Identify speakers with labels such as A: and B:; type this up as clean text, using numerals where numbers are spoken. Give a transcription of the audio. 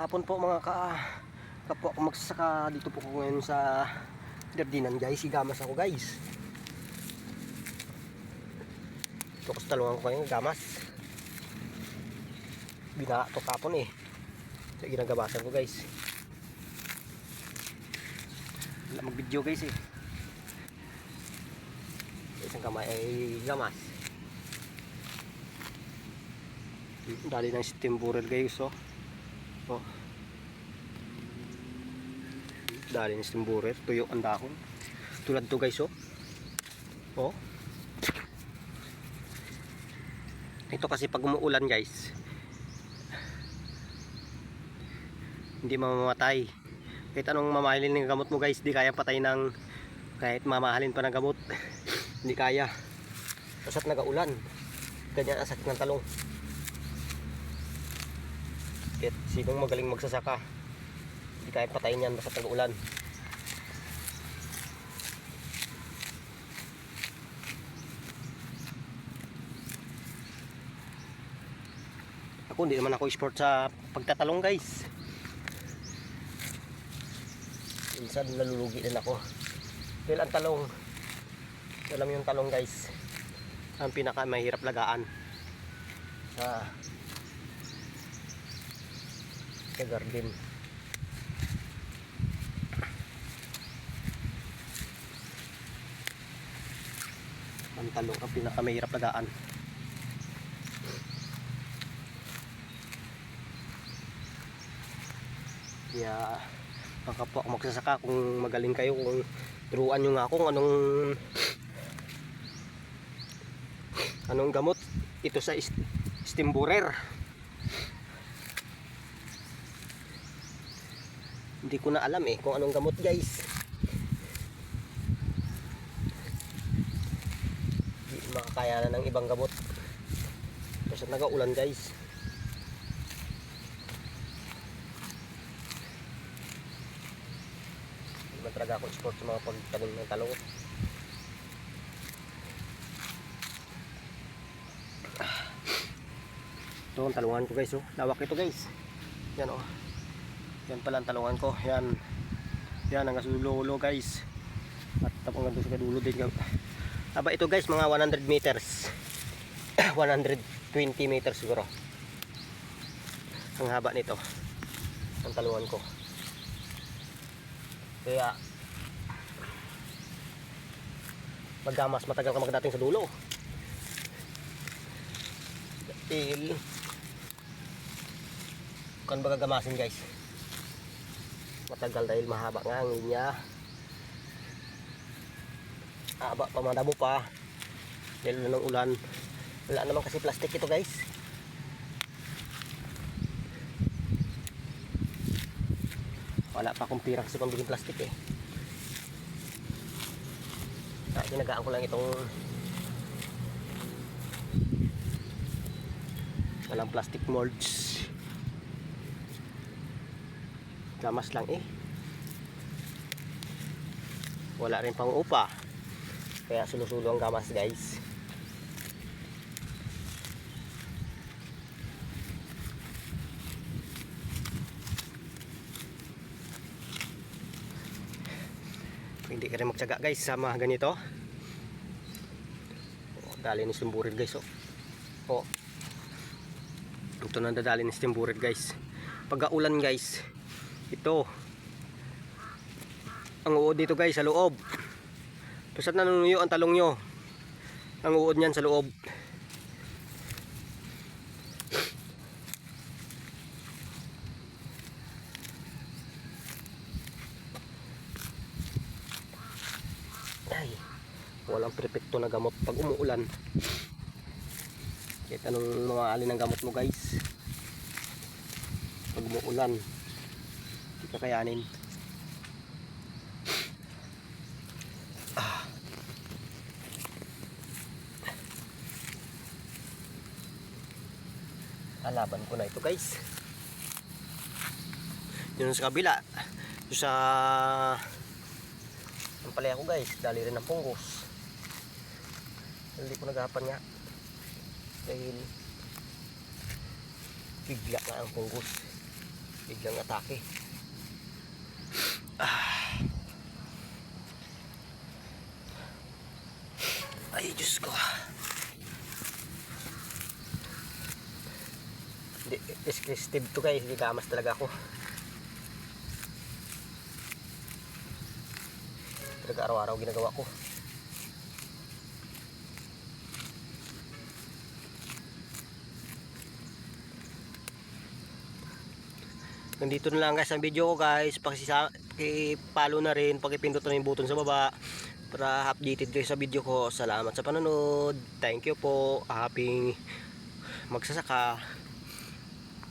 A: Hapon po mga kapwa ko magsasaka. Dito po ko ngayon sa Dardinan guys. Igamas ako guys. Ito ko sa talungan ko ngayon, gamas. Binato kapon eh. Sa ginagabasan ko guys. Wala mag video guys eh. Isang kamay ay gamas. Dali ng steam burel guys oh. Oh. Dali ng steam burel, tuyo ang dahon. Tulad to guys oh. Oh. Ito kasi pag umuulan guys, hindi mamamatay. Kahit anong mamahalin ng gamot mo guys, di kaya patay ng kahit mamahalin pa ng gamot. Hindi kaya. Basta't nagaulan. Ganyan ang sakit ng talong. Kahit sinong magaling magsasaka, hindi kaya patayin yan basta't nag-ulan. Ako hindi naman ako sport sa pagtatalong guys. Minsan nalulugi din ako. Dahil ang talong, alam mo yung talong guys, ang pinaka mahirap lagaan sa garden. Ang talong ang pinaka mahirap lagaan. Kaya mga kapwa magsasaka, kung magaling kayo, kung turuan nyo nga kung anong gamot ito sa steam borer. Hindi ko na alam eh kung anong gamot guys. Hindi makakaya na ng ibang gamot kasi nag-aulan guys. Hindi man talaga ako sport sa mga pagtanim ng talong. Ito ang talungan ko guys oh. Lawak ito guys. Yan oh. Yan pala ang talungan ko. Yan. Yan ang kasulo guys. At tapos hanggang sa kadulo din. Aba ito guys, mga 100 meters. 120 meters siguro. Ang haba nito. Ang talungan ko. Kaya maggamas matagal ka magdating sa dulo. Dahil kan baga gamasin guys. Matagal dahil mahaba nga ang linya. Haba pa, madamo pa. Dahil ng ulan. Wala naman kasi plastic ito guys. Wala pa akong pira kasi pambiging plastic eh. Ginagaan ko lang itong walang plastic molds. Gamas lang eh. Wala rin pang upa. Kaya sulusulo ang gamas guys. Hindi ka rin magtsaga guys sa mga ganito. Dali ni stimburid guys oh. Oh. Ito na dadali ni stimburid guys. Pag-aulan guys, ito ang uod dito guys sa loob. Pasat nanunuyo ang talong nyo. Ang uod niyan sa loob. Ay, walang perfecto na gamot pag umuulan. Kahit anong mga alin ng gamot mo guys, pag umuulan hindi kakayanin. Alaban ko na ito guys. Yun sa kabila, yun sa ang palaya ko guys, dali rin ng punggos. Hindi ko nagapan nga dahil bigla nga ang punggos. biglang atake. Ay, Diyos ko. Descriptive to guys, hindi kamas talaga ako. Talaga araw-araw ginagawa ko. Nandito na lang guys ang video ko guys. Paki-follow na rin, paki-pindot na yung button sa baba para updated kayo sa video ko. Salamat sa panonood. Thank you po. Happy magsasaka.